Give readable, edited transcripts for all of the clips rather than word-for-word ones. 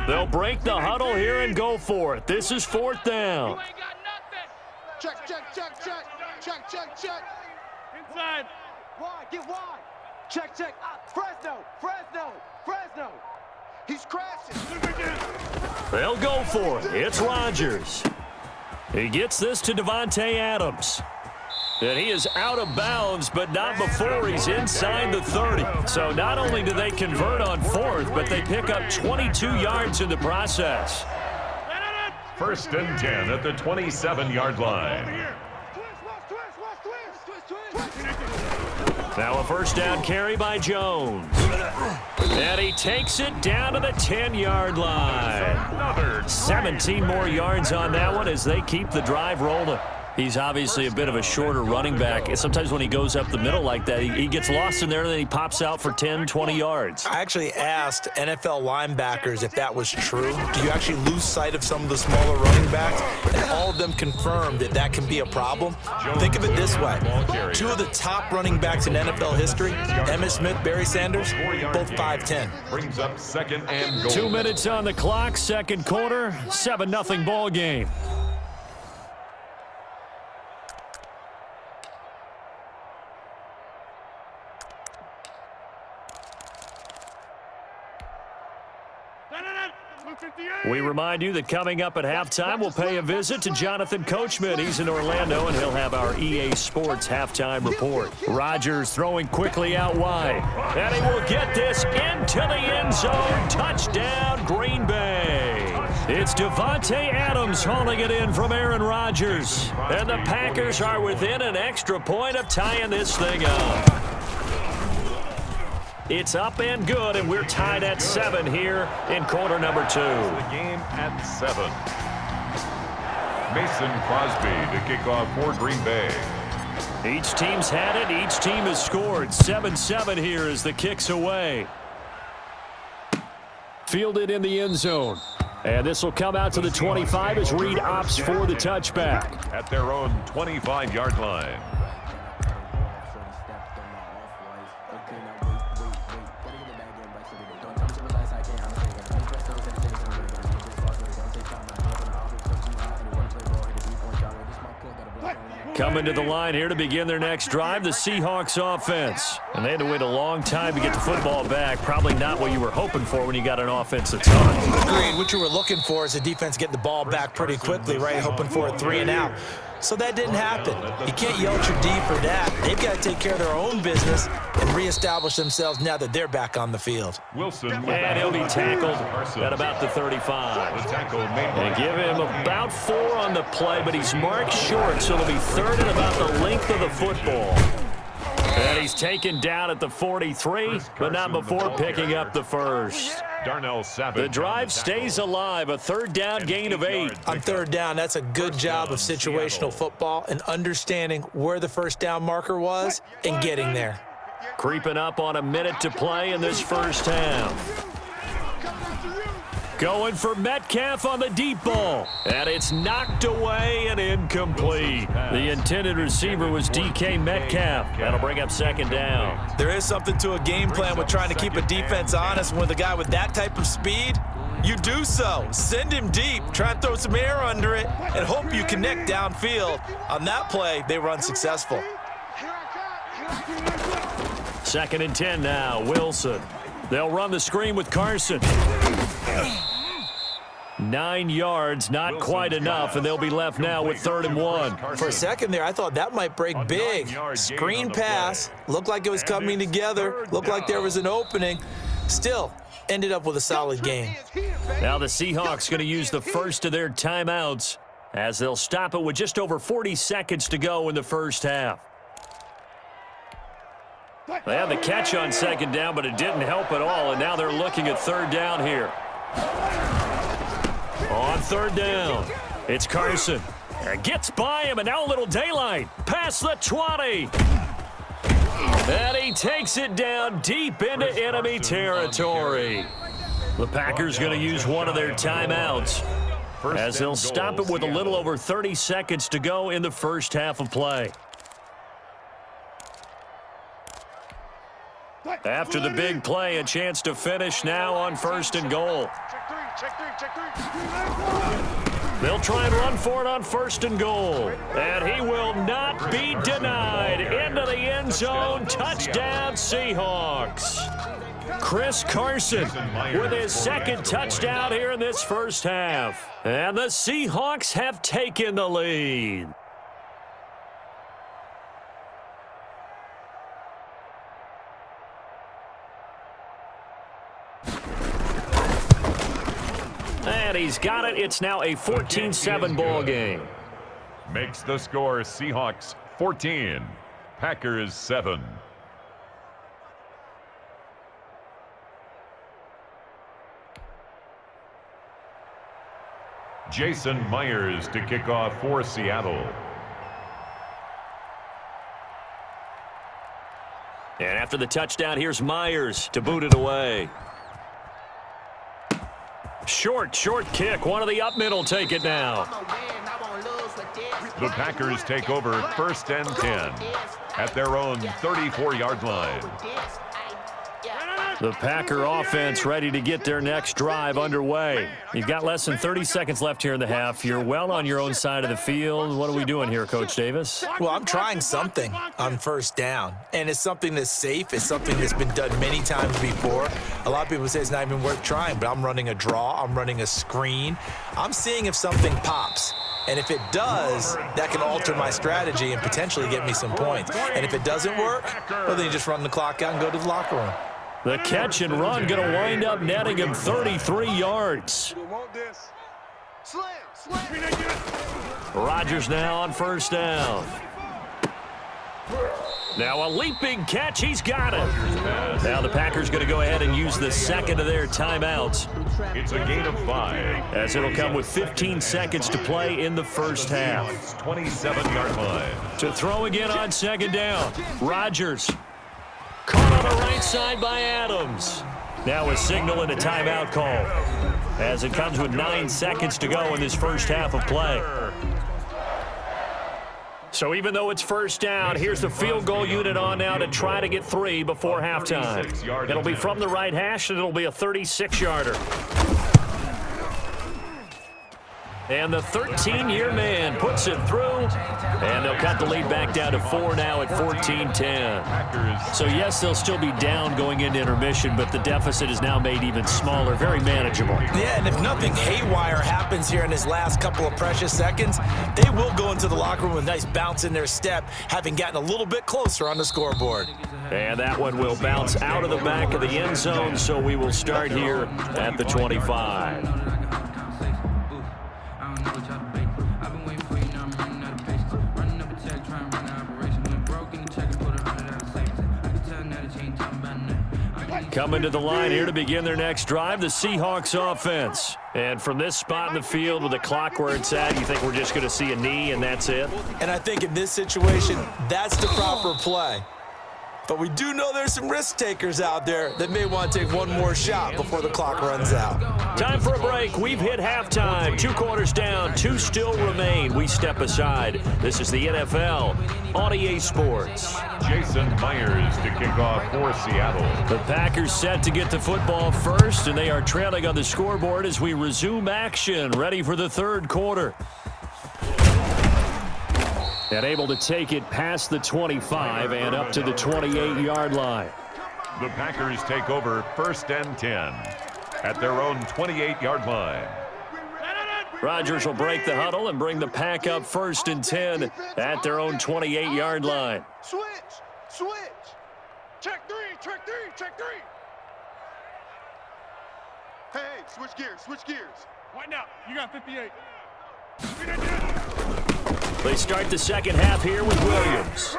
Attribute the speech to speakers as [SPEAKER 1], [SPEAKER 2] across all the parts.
[SPEAKER 1] They'll break the huddle here and go for it. This is fourth down.
[SPEAKER 2] You ain't got nothing. Check, check, check, check. Check, check, check. Inside.
[SPEAKER 3] Wide, get wide. Check, check. Fresno, Fresno, Fresno. He's crashing.
[SPEAKER 1] They'll go for it. It's Rodgers. He gets this to Davante Adams. And he is out of bounds, but not before he's inside the 30. So not only do they convert on fourth, but they pick up 22 yards in the process.
[SPEAKER 4] First and 10 at the 27-yard line.
[SPEAKER 1] Now a first down carry by Jones. And he takes it down to the 10-yard line. 17 more yards on that one as they keep the drive rolling. He's obviously a bit of a shorter running back. Sometimes when he goes up the middle like that, he gets lost in there and then he pops out for 10, 20 yards.
[SPEAKER 5] I actually asked NFL linebackers if that was true. Do you actually lose sight of some of the smaller running backs? And all of them confirmed that that can be a problem. Think of it this way. Two of the top running backs in NFL history, Emmitt Smith, Barry Sanders, both 5'10".
[SPEAKER 4] Brings up second and goal.
[SPEAKER 1] 2 minutes on the clock, second quarter, 7-0 ball game. We remind you that coming up at halftime, we'll pay a visit to Jonathan Coachman. He's in Orlando, and he'll have our EA Sports halftime report. Rodgers throwing quickly out wide. And he will get this into the end zone. Touchdown, Green Bay. It's Davante Adams hauling it in from Aaron Rodgers. And the Packers are within an extra point of tying this thing up. It's up and good, and we're tied at 7 here in quarter number 2.
[SPEAKER 4] The game at 7. Mason Crosby to kick off for Green Bay.
[SPEAKER 1] Each team's had it. Each team has scored. 7-7 here as the kick's away. Fielded in the end zone. And this will come out to the 25 as Reed opts for the touchback.
[SPEAKER 4] At their own 25-yard line.
[SPEAKER 1] Coming to the line here to begin their next drive, the Seahawks offense. And they had to wait a long time to get the football back. Probably not what you were hoping for when you got an offense that's on.
[SPEAKER 5] Agreed. What you were looking for is the defense getting the ball back pretty quickly, right? Hoping for a 3 and out. So that didn't happen. You can't yell at your D for that. They've got to take care of their own business and reestablish themselves now that they're back on the field.
[SPEAKER 4] Wilson.
[SPEAKER 1] And he'll be tackled at about the 35.
[SPEAKER 4] The tackle made
[SPEAKER 1] They give him about 4 on the play, but he's marked short, so it'll be third and about the length of the football. And he's taken down at the 43, but not before picking up the first.
[SPEAKER 4] Darnell Savage.
[SPEAKER 1] The drive stays alive, a third down gain of 8.
[SPEAKER 5] On third down, that's a good job of situational football and understanding where the first down marker was and getting there.
[SPEAKER 1] Creeping up on a minute to play in this first half. Going for Metcalf on the deep ball. And it's knocked away and incomplete. The intended receiver was DK Metcalf. That'll bring up second down.
[SPEAKER 5] There is something to a game plan with trying to keep a defense honest. With a guy with that type of speed, you do so. Send him deep. Try and throw some air under it and hope you connect downfield. On that play, they were unsuccessful.
[SPEAKER 1] Second and 10 now, Wilson. They'll run the screen with Carson. 9 yards, not quite enough, and they'll be left now with 3rd and 1.
[SPEAKER 5] For a second there, I thought that might break big. Screen pass, looked like it was coming together, looked like there was an opening. Still, ended up with a solid game.
[SPEAKER 1] Now the Seahawks going to use the first of their timeouts as they'll stop it with just over 40 seconds to go in the first half. They had the catch on second down, but it didn't help at all, and now they're looking at third down here. On third down, it's Carson. Gets by him, and now a little daylight. Past the 20. And he takes it down deep into enemy territory. The Packers going to use one of their timeouts as they'll stop it with a little over 30 seconds to go in the first half of play. After the big play, a chance to finish now on 1st and goal.
[SPEAKER 2] Check three.
[SPEAKER 1] They'll try and run for it on 1st and goal. And he will not be denied. Into the end zone. Touchdown, Seahawks. Chris Carson with his 2nd touchdown here in this first half. And the Seahawks have taken the lead. And he's got it. It's now a 14-7 ball game.
[SPEAKER 4] Makes the score Seahawks 14, Packers 7. Jason Myers to kick off for Seattle.
[SPEAKER 1] And after the touchdown, here's Myers to boot it away. Short kick. One of the up middle take it now.
[SPEAKER 4] The Packers take over 1st and 10 at their own 34-yard line.
[SPEAKER 1] The Packer offense ready to get their next drive underway. You've got less than 30 seconds left here in the half. You're well on your own side of the field. What are we doing here, Coach Davis?
[SPEAKER 5] Well, I'm trying something on 1st down, and it's something that's safe. It's something that's been done many times before. A lot of people say it's not even worth trying, but I'm running a draw. I'm running a screen. I'm seeing if something pops. And if it does, that can alter my strategy and potentially get me some points. And if it doesn't work, well, then you just run the clock out and go to the locker room.
[SPEAKER 1] The catch and run going to wind up netting him 33 yards. Rodgers now on 1st down. Now a leaping catch. He's got it. Now the Packers going to go ahead and use the 2nd of their timeouts.
[SPEAKER 4] It's a gain of 5.
[SPEAKER 1] As it'll come with 15 seconds to play in the first half.
[SPEAKER 4] 27-yard line.
[SPEAKER 1] To throw again on 2nd down. Rodgers. Caught on the right side by Adams. Now a signal and a timeout call. As it comes with 9 seconds to go in this first half of play. So even though it's 1st down, here's the field goal unit on now to try to get 3 before halftime. It'll be from the right hash, and it'll be a 36-yarder. And the 13-year man puts it through, and they'll cut the lead back down to 4 now at 14-10. So, yes, they'll still be down going into intermission, but the deficit is now made even smaller, very manageable.
[SPEAKER 5] Yeah, and if nothing haywire happens here in his last couple of precious seconds, they will go into the locker room with a nice bounce in their step, having gotten a little bit closer on the scoreboard.
[SPEAKER 1] And that one will bounce out of the back of the end zone, so we will start here at the 25. Coming to the line here to begin their next drive, the Seahawks offense. And from this spot in the field with the clock where it's at, you think we're just going to see a knee and that's it?
[SPEAKER 5] And I think in this situation, that's the proper play. But we do know there's some risk takers out there that may want to take one more shot before the clock runs out.
[SPEAKER 1] Time for a break. We've hit halftime. 2 quarters down, 2 still remain. We step aside. This is the NFL on EA Sports.
[SPEAKER 4] Jason Myers to kick off for Seattle.
[SPEAKER 1] The Packers set to get the football first, and they are trailing on the scoreboard as we resume action, ready for the 3rd quarter. And able to take it past the 25 and up to the 28-yard line.
[SPEAKER 4] The Packers take over 1st and 10 at their own 28-yard line.
[SPEAKER 1] Rodgers will break the huddle and bring the pack up 1st and 10 at their own 28-yard line.
[SPEAKER 2] Switch. Check three. Hey, switch gears. Right now, you got 58.
[SPEAKER 1] They start the second half here with Williams.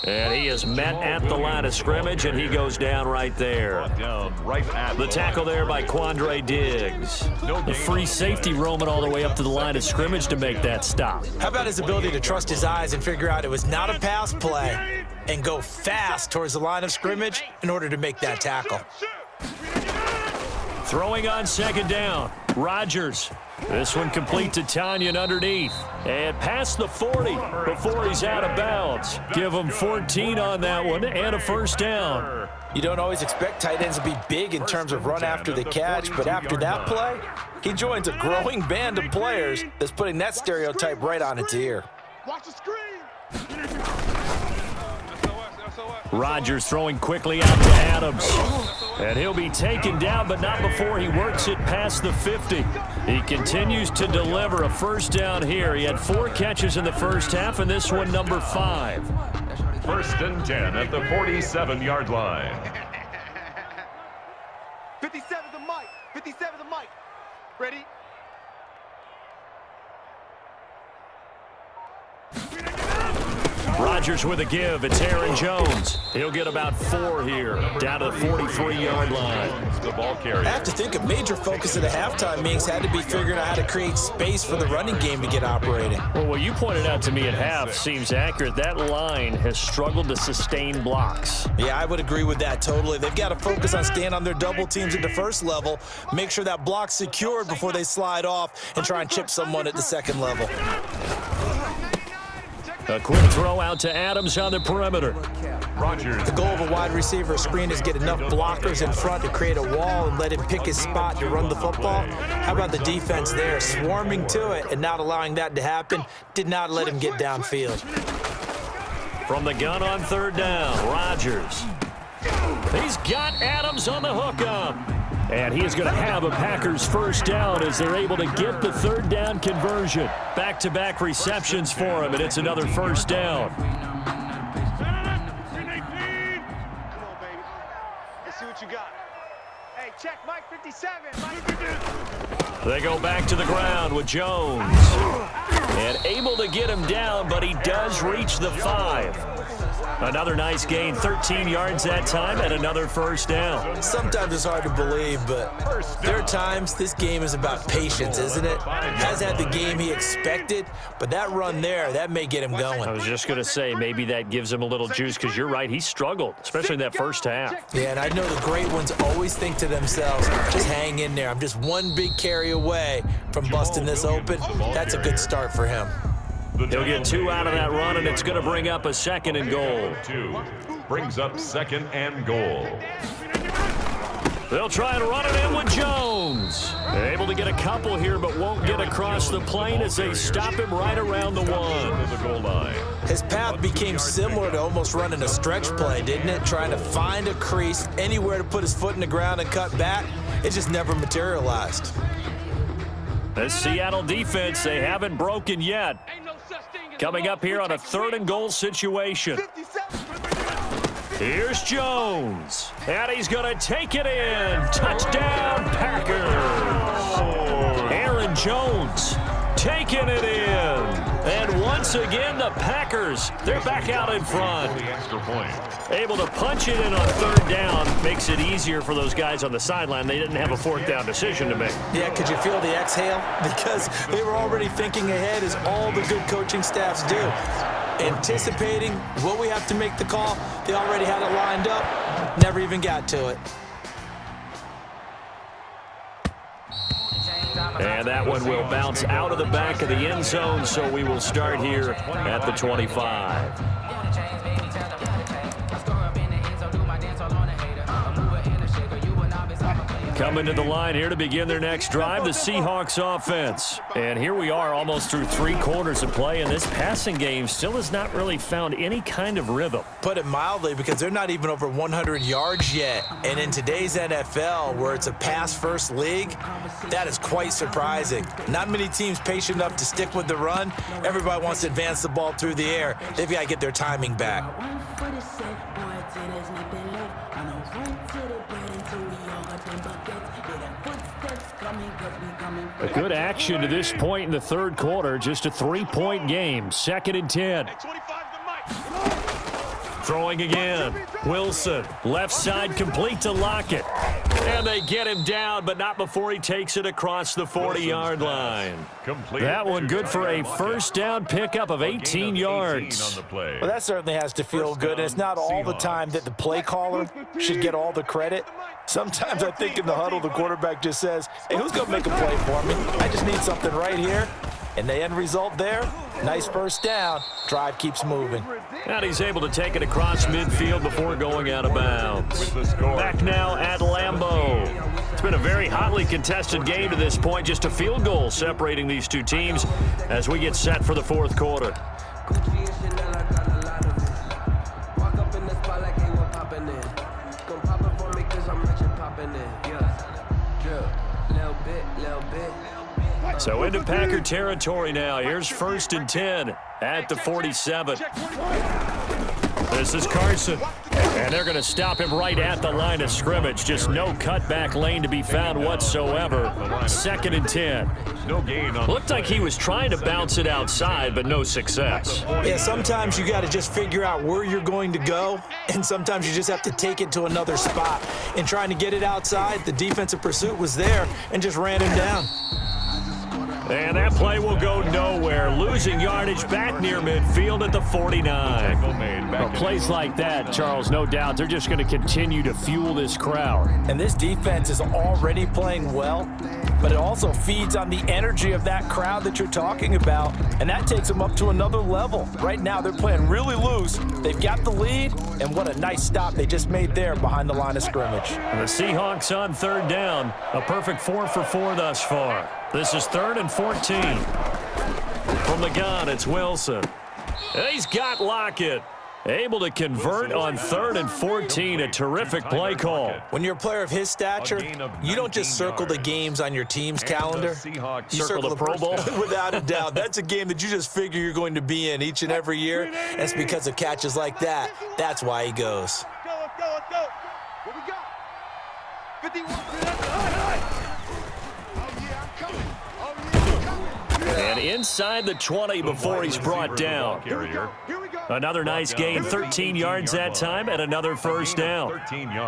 [SPEAKER 1] And he is met at the line of scrimmage, and he goes down right there. The tackle there by Quandre Diggs. The free safety roaming all the way up to the line of scrimmage to make that stop.
[SPEAKER 5] How about his ability to trust his eyes and figure out it was not a pass play and go fast towards the line of scrimmage in order to make that tackle?
[SPEAKER 1] Throwing on 2nd down, Rodgers. This one complete to Tanyan underneath. And past the 40 before he's out of bounds. Give him 14 on that one and a 1st down.
[SPEAKER 5] You don't always expect tight ends to be big in terms of run after the catch, but after that play, he joins a growing band of players that's putting that stereotype right on its ear.
[SPEAKER 2] Watch the screen.
[SPEAKER 1] Rodgers throwing quickly out to Adams. And he'll be taken down, but not before he works it past the 50. He continues to deliver a first down here. He had 4 catches in the first half, and this one number 5.
[SPEAKER 4] First and 10 at the 47-yard line.
[SPEAKER 3] 57 the mic. 57 the mic. Ready?
[SPEAKER 1] Rodgers with a give. It's Aaron Jones. He'll get about 4 here, down to the 43-yard line.
[SPEAKER 4] The ball carrier.
[SPEAKER 5] I have to think a major focus of the halftime meetings had to be figuring out how to create space for the running game to get operating.
[SPEAKER 1] Well, what you pointed out to me at half seems accurate. That line has struggled to sustain blocks.
[SPEAKER 5] Yeah, I would agree with that totally. They've got to focus on staying on their double teams at the first level, make sure that block's secured before they slide off and try and chip someone at the second level.
[SPEAKER 1] A quick throw out to Adams on the perimeter.
[SPEAKER 4] Rodgers.
[SPEAKER 5] The goal of a wide receiver screen is get enough blockers in front to create a wall and let him pick his spot to run the football. How about the defense there, swarming to it and not allowing that to happen? Did not let him get downfield.
[SPEAKER 1] From the gun on third down, Rodgers. He's got Adams on the hookup. And he is going to have a Packers first down as they're able to get the third down conversion. Back-to-back receptions for him, and it's another first down.
[SPEAKER 3] Come on, baby. Let's see what you got. Hey, check Mike 57. Mike.
[SPEAKER 1] They go back to the ground with Jones. And able to get him down, but he does reach the 5. Another nice gain, 13 yards that time, and another first down.
[SPEAKER 5] Sometimes it's hard to believe, but there are times this game is about patience, isn't it? Has had the game he expected, but that run there, that may get him going.
[SPEAKER 1] I was just going to say, maybe that gives him a little juice, because you're right, he struggled, especially in that first half.
[SPEAKER 5] Yeah, and I know the great ones always think to themselves, just hang in there. I'm just one big carry away from busting this open. That's a good start for him.
[SPEAKER 1] He'll get 2 out of that run, and it's going to bring up a second and goal.
[SPEAKER 4] 2 brings up second and goal.
[SPEAKER 1] They'll try and run it in with Jones. They're able to get a couple here, but won't get across the plane as they stop him right around the 1.
[SPEAKER 4] The goal line.
[SPEAKER 5] His path became similar to almost running a stretch play, didn't it? Trying to find a crease, anywhere to put his foot in the ground and cut back. It just never materialized.
[SPEAKER 1] This Seattle defense, they haven't broken yet. Coming up here on a third and goal situation. Here's Jones. And he's going to take it in. Touchdown, Packers. Aaron Jones taking it in. And once again, the Packers, they're back out in front.
[SPEAKER 4] The extra point.
[SPEAKER 1] Able to punch it in on third down. Makes it easier for those guys on the sideline. They didn't have a fourth down decision to make.
[SPEAKER 5] Yeah, could you feel the exhale? Because they were already thinking ahead, as all the good coaching staffs do. Anticipating, will we have to make the call? They already had it lined up. Never even got to it.
[SPEAKER 1] And that one will bounce out of the back of the end zone, so we will start here at the 25. Coming to the line here to begin their next drive, the Seahawks offense. And here we are almost through 3 quarters of play, and this passing game still has not really found any kind of rhythm.
[SPEAKER 5] Put it mildly, because they're not even over 100 yards yet. And in today's NFL, where it's a pass-first league, that is quite surprising. Not many teams patient enough to stick with the run. Everybody wants to advance the ball through the air. They've got to get their timing back.
[SPEAKER 1] A good action to this point in the third quarter. Just a 3-point game. 2nd and 10. Throwing again. Wilson. Left side complete to Lockett. And they get him down, but not before he takes it across the 40-yard line. That one good for a first down pickup of 18 yards.
[SPEAKER 5] Well, that certainly has to feel good. And it's not all the time that the play caller should get all the credit. Sometimes I think in the huddle, the quarterback just says, hey, who's going to make a play for me? I just need something right here. And the end result there, nice first down. Drive keeps moving.
[SPEAKER 1] And he's able to take it across midfield before going out of bounds. Back now at Lambeau. It's been a very hotly contested game to this point. Just a field goal separating these two teams as we get set for the fourth quarter. So into Packer territory now. Here's 1st and 10 at the 47. This is Carson. And they're going to stop him right at the line of scrimmage. Just no cutback lane to be found whatsoever. 2nd and 10.
[SPEAKER 4] No gain on.
[SPEAKER 1] Looked like he was trying to bounce it outside, but no success.
[SPEAKER 5] Yeah, sometimes you got to just figure out where you're going to go, and sometimes you just have to take it to another spot. In trying to get it outside, the defensive pursuit was there and just ran him down.
[SPEAKER 1] And that play will go nowhere. Losing yardage back near midfield at the 49. Well, plays like that, Charles, no doubt, they're just going to continue to fuel this crowd.
[SPEAKER 5] And this defense is already playing well, but it also feeds on the energy of that crowd that you're talking about, and that takes them up to another level. Right now, they're playing really loose. They've got the lead, and what a nice stop they just made there behind the line of scrimmage.
[SPEAKER 1] And the Seahawks on 3rd down. A perfect 4 for 4 thus far. This is 3rd and 14. From the gun, it's Wilson. And he's got Lockett. Able to convert on 3rd and 14. A terrific play call.
[SPEAKER 5] When you're a player of his stature, you don't just circle the games on your team's calendar. You circle the Pro Bowl. Without a doubt. That's a game that you just figure you're going to be in each and every year. And it's because of catches like that. That's why he goes.
[SPEAKER 3] Let's go. What we got? 51.
[SPEAKER 1] And inside the 20 before he's brought down. Another nice gain, 13 yards that time, and another 1st down.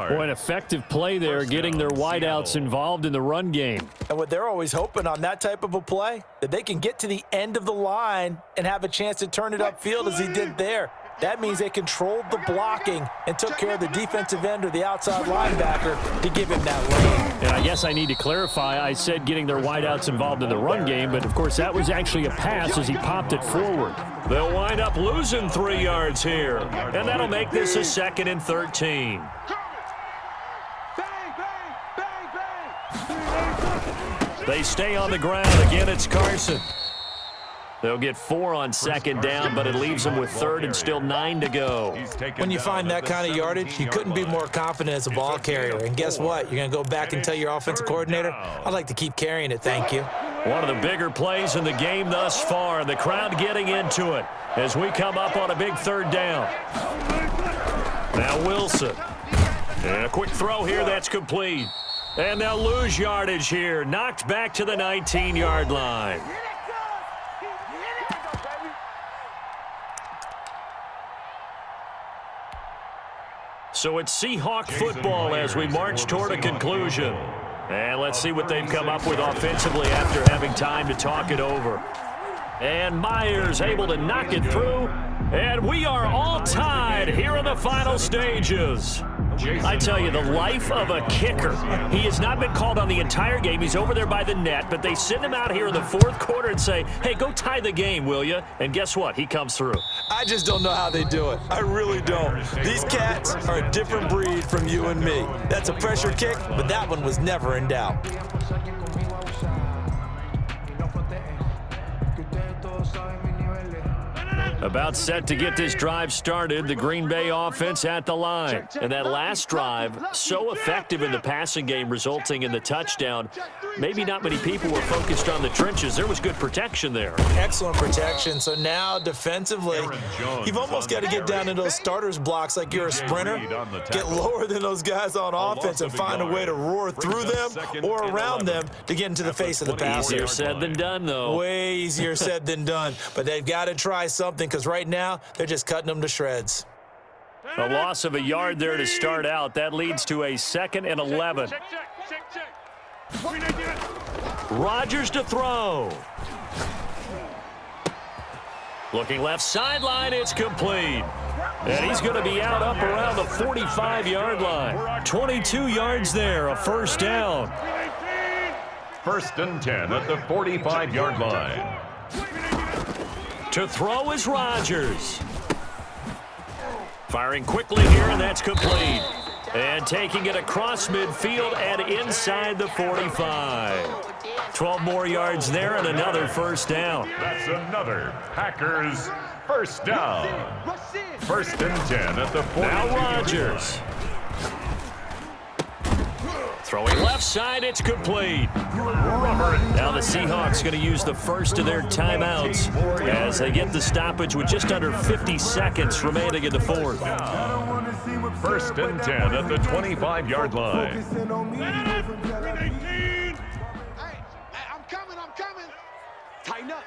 [SPEAKER 1] Boy, an effective play there, getting their wideouts involved in the run game.
[SPEAKER 5] And what they're always hoping on that type of a play, that they can get to the end of the line and have a chance to turn it upfield as he did there. That means they controlled the blocking and took care of the defensive end or the outside linebacker to give him that lane.
[SPEAKER 1] And I guess I need to clarify, I said getting their wideouts involved in the run game, but of course that was actually a pass as he popped it forward. They'll wind up losing 3 yards here, and that'll make this a 2nd and 13. They stay on the ground. Again, it's Carson. They'll get 4 on 2nd down, but it leaves them with 3rd and still 9 to go.
[SPEAKER 5] When you find that kind of yardage, you couldn't be more confident as a ball carrier. And guess what? You're going to go back and tell your offensive coordinator, I'd like to keep carrying it, thank you.
[SPEAKER 1] One of the bigger plays in the game thus far. The crowd getting into it as we come up on a big 3rd down. Now Wilson. And a quick throw here that's complete. And they'll lose yardage here. Knocked back to the 19-yard line. So it's Seahawk football as we march toward a conclusion. And let's see what they've come up with offensively after having time to talk it over. And Myers able to knock it through. And we are all tied here in the final stages. I tell you, the life of a kicker. He has not been called on the entire game. He's over there by the net, but they send him out here in the 4th quarter and say, hey, go tie the game, will you? And guess what? He comes through.
[SPEAKER 5] I just don't know how they do it. I really don't. These cats are a different breed from you and me. That's a pressure kick, but that one was never in doubt.
[SPEAKER 1] About set to get this drive started, the Green Bay offense at the line. And that last drive, so effective in the passing game, resulting in the touchdown. Maybe not many people were focused on the trenches. There was good protection there.
[SPEAKER 5] Excellent protection. So now defensively, you've almost got to get down into those starters blocks like you're a sprinter. Get lower than those guys on offense and find a way to roar through them or around them to get into the face of the passer.
[SPEAKER 1] Easier said than done, though.
[SPEAKER 5] Way easier said than done. But they've got to try something because right now they're just cutting them to shreds.
[SPEAKER 1] A loss of a yard there to start out. That leads to a 2nd and 11. Rodgers to throw. Looking left sideline, it's complete. And he's going to be out up around the 45-yard line. 22 yards there, a 1st down.
[SPEAKER 4] 1st and 10 at the 45-yard line.
[SPEAKER 1] To throw is Rodgers. Firing quickly here, and that's complete. And taking it across midfield and inside the 45. 12 more yards there and another first down.
[SPEAKER 4] That's another Packers first down. First and 10 at the 42.
[SPEAKER 1] Now Rodgers. Throwing left side, it's complete. Now the Seahawks going to use the first of their timeouts as they get the stoppage with just under 50 seconds remaining in the fourth.
[SPEAKER 4] First and 10 at the 25-yard line.
[SPEAKER 2] Hey, I'm coming.
[SPEAKER 3] Tighten up.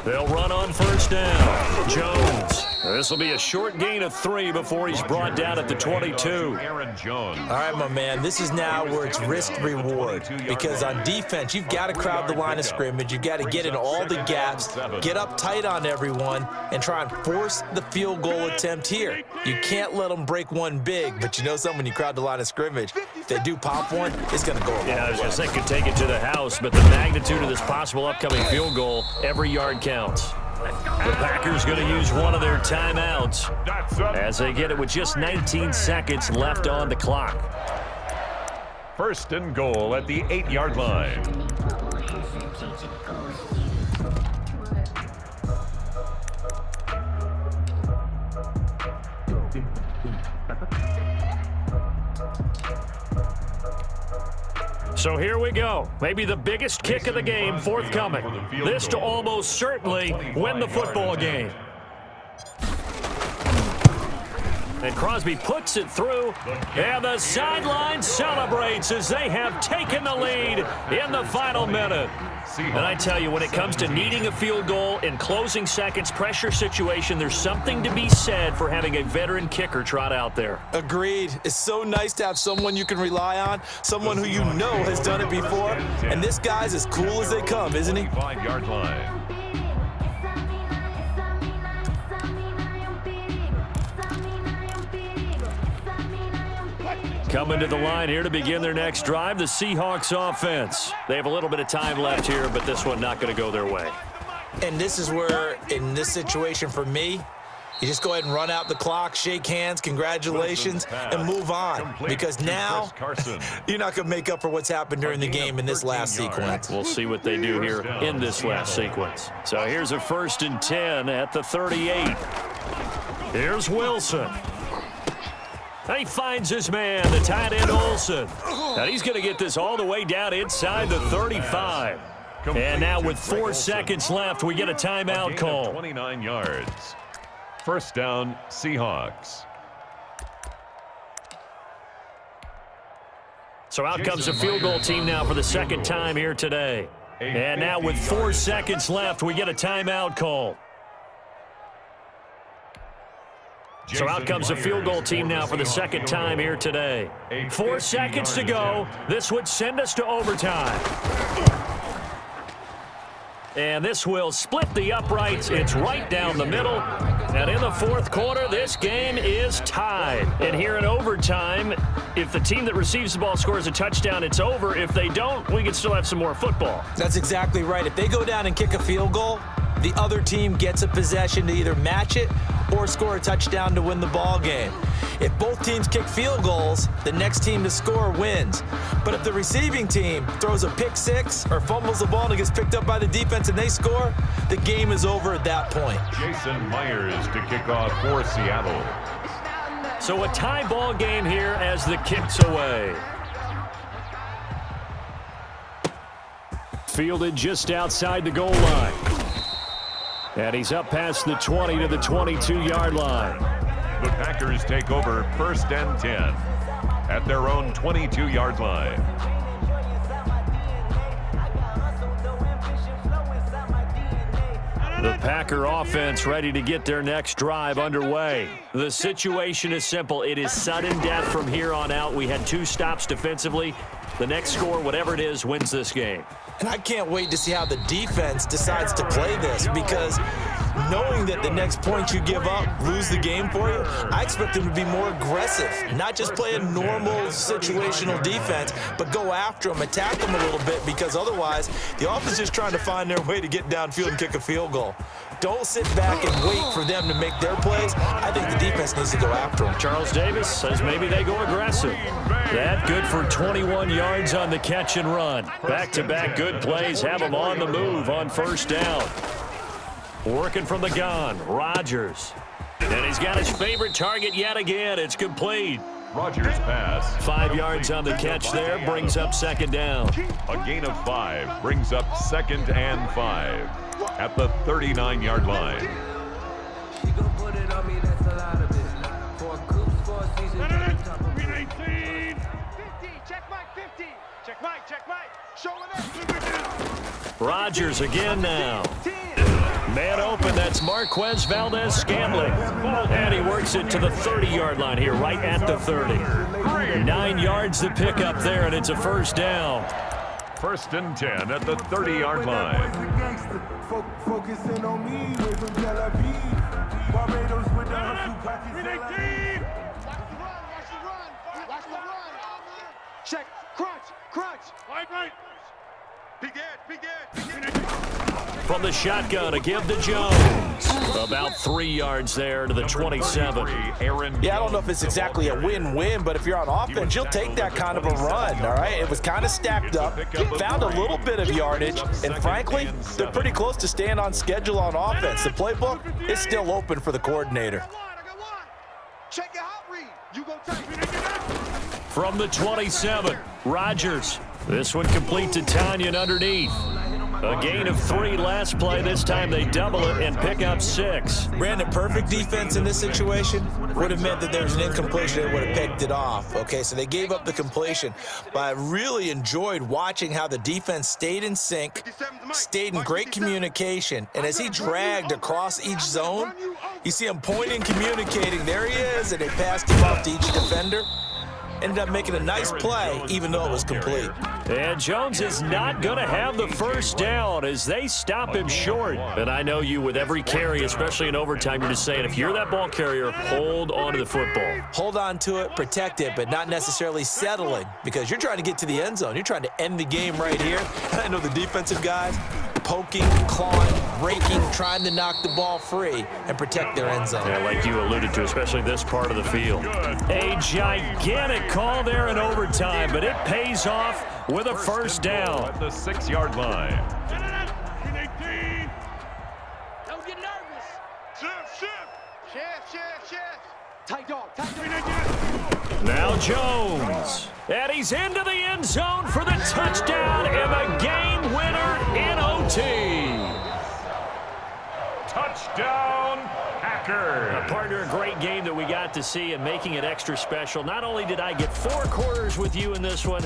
[SPEAKER 1] They'll run on first down. Jones. This will be a short gain of 3 before he's brought down at the 22.
[SPEAKER 4] Aaron Jones.
[SPEAKER 5] All right, my man, this is now where it's risk-reward, because on defense, you've got to crowd the line of scrimmage. You've got to get in all the gaps, get up tight on everyone, and try and force the field goal attempt here. You can't let them break one big, but you know something, when you crowd the line of scrimmage, if they do pop one, it's going to go a long way.
[SPEAKER 1] Yeah, I was going to say could take it to the house, but the magnitude of this possible upcoming field goal, every yard counts. The Packers going to use one of their timeouts as they get it with just 19 seconds left on the clock.
[SPEAKER 4] First and goal at the 8-yard line.
[SPEAKER 1] So here we go. Maybe the biggest kick of the game forthcoming. This to almost certainly win the football game. And Crosby puts it through, and the sideline celebrates as they have taken the lead in the final minute. And I tell you, when it comes to needing a field goal in closing seconds, pressure situation, there's something to be said for having a veteran kicker trot out there.
[SPEAKER 5] Agreed. It's so nice to have someone you can rely on, someone who you know has done it before. And this guy's as cool as they come, isn't he?
[SPEAKER 4] 5-yard line.
[SPEAKER 1] Coming to the line here to begin their next drive, the Seahawks offense. They have a little bit of time left here, but this one not going to go their way.
[SPEAKER 5] And this is where, in this situation for me, you just go ahead and run out the clock, shake hands, congratulations, and move on. Because now, you're not going to make up for what's happened during the game in this last sequence.
[SPEAKER 1] We'll see what they do here in this last sequence. So here's a first and 10 at the 38. Here's Wilson. He finds his man, the tight end Olsen. And he's going to get this all the way down inside the 35. And now with 4 seconds left, we get a timeout call.
[SPEAKER 4] 29 yards. First down, Seahawks.
[SPEAKER 1] So out comes the field goal team now for the second time here today. And now with 4 seconds left, we get a timeout call. So out comes the field goal team now for the second time here today. 4 seconds to go. This would send us to overtime. And this will split the uprights. It's right down the middle. And in the fourth quarter, this game is tied. And here in overtime, if the team that receives the ball scores a touchdown, it's over. If they don't, we can still have some more football.
[SPEAKER 5] That's exactly right. If they go down and kick a field goal, the other team gets a possession to either match it or score a touchdown to win the ball game. If both teams kick field goals, the next team to score wins. But if the receiving team throws a pick six or fumbles the ball and it gets picked up by the defense and they score, the game is over at that point.
[SPEAKER 4] Jason Myers to kick off for Seattle.
[SPEAKER 1] So a tie ball game here as the kick's away. Fielded just outside the goal line. And he's up past the 20 to the 22-yard line.
[SPEAKER 4] The Packers take over first and 10 at their own 22-yard line.
[SPEAKER 1] The Packer offense ready to get their next drive underway. The situation is simple. It is sudden death from here on out. We had 2 stops defensively. The next score, whatever it is, wins this game.
[SPEAKER 5] And I can't wait to see how the defense decides to play this, because knowing that the next point you give up, lose the game for you, I expect them to be more aggressive, not just play a normal situational defense, but go after them, attack them a little bit, because otherwise the offense is trying to find their way to get downfield and kick a field goal. Don't sit back and wait for them to make their plays. I think the defense needs to go after them.
[SPEAKER 1] Charles Davis says maybe they go aggressive. That good for 21 yards on the catch and run. Back-to-back good plays have them on the move on first down. Working from the gun, Rodgers. And he's got his favorite target yet again. It's complete.
[SPEAKER 4] Rodgers pass.
[SPEAKER 1] 5 yards on the catch there, brings up second down.
[SPEAKER 4] A gain of 5 brings up 2nd and 5 at the 39-yard line.
[SPEAKER 6] She gon' put it on me, that's a lot of it. For a coops, for a season, top of it.
[SPEAKER 2] 50, check Mike, 50. Check Mike. Showing up.
[SPEAKER 1] Rodgers again now. Man open, that's Marquez Valdez-Scantling. And he works it to the 30-yard line here, right at the 30. 9 yards to pick up there, and it's a first down.
[SPEAKER 4] 1st and 10 at the 30-yard line.
[SPEAKER 7] Focusing on me, way from Tel Aviv. Barbados with the hustle practice.
[SPEAKER 2] Watch the run.
[SPEAKER 3] Check, crunch.
[SPEAKER 2] Right. Begin.
[SPEAKER 1] From the shotgun, a give to Jones. About 3 yards there to the 27.
[SPEAKER 5] Yeah, I don't know if it's exactly a win-win, but if you're on offense, you'll take that kind of a run, all right? It was kind of stacked up, found a little bit of yardage, and frankly, they're pretty close to staying on schedule on offense. The playbook is still open for the coordinator.
[SPEAKER 3] Check your hot read. You go take it.
[SPEAKER 1] From the 27, Rodgers. This one complete to Tanyan underneath. A gain of 3 last play. This time they double it and pick up 6.
[SPEAKER 5] Brandon, perfect defense in this situation would have meant that there's an incompletion. They would have picked it off. Okay, so they gave up the completion. But I really enjoyed watching how the defense stayed in sync, stayed in great communication. And as he dragged across each zone, you see him pointing, communicating. There he is, and they passed him off to each defender. Ended up making a nice play, even though it was complete.
[SPEAKER 1] And Jones is not going to have the first down as they stop him short. And I know you, with every carry, especially in overtime, you're just saying, if you're that ball carrier, hold on to the football.
[SPEAKER 5] Hold on to it, protect it, but not necessarily settling, because you're trying to get to the end zone. You're trying to end the game right here. And I know the defensive guys poking, clawing, raking, trying to knock the ball free and protect their end zone.
[SPEAKER 1] Yeah, like you alluded to, especially this part of the field. A gigantic call there in overtime, but it pays off with a first down.
[SPEAKER 4] At the 6-yard line.
[SPEAKER 3] Don't get nervous. Shift. Tight dog.
[SPEAKER 1] Now Jones. And he's into the end zone for the touchdown and the game winner in OT.
[SPEAKER 4] Touchdown, Packers.
[SPEAKER 1] Partner, a great game that we got to see and making it extra special. Not only did I get 4 quarters with you in this one,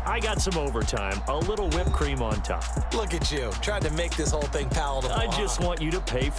[SPEAKER 1] I got some overtime, a little whipped cream on top.
[SPEAKER 5] Look at you, trying to make this whole thing palatable.
[SPEAKER 1] I just want you to pay for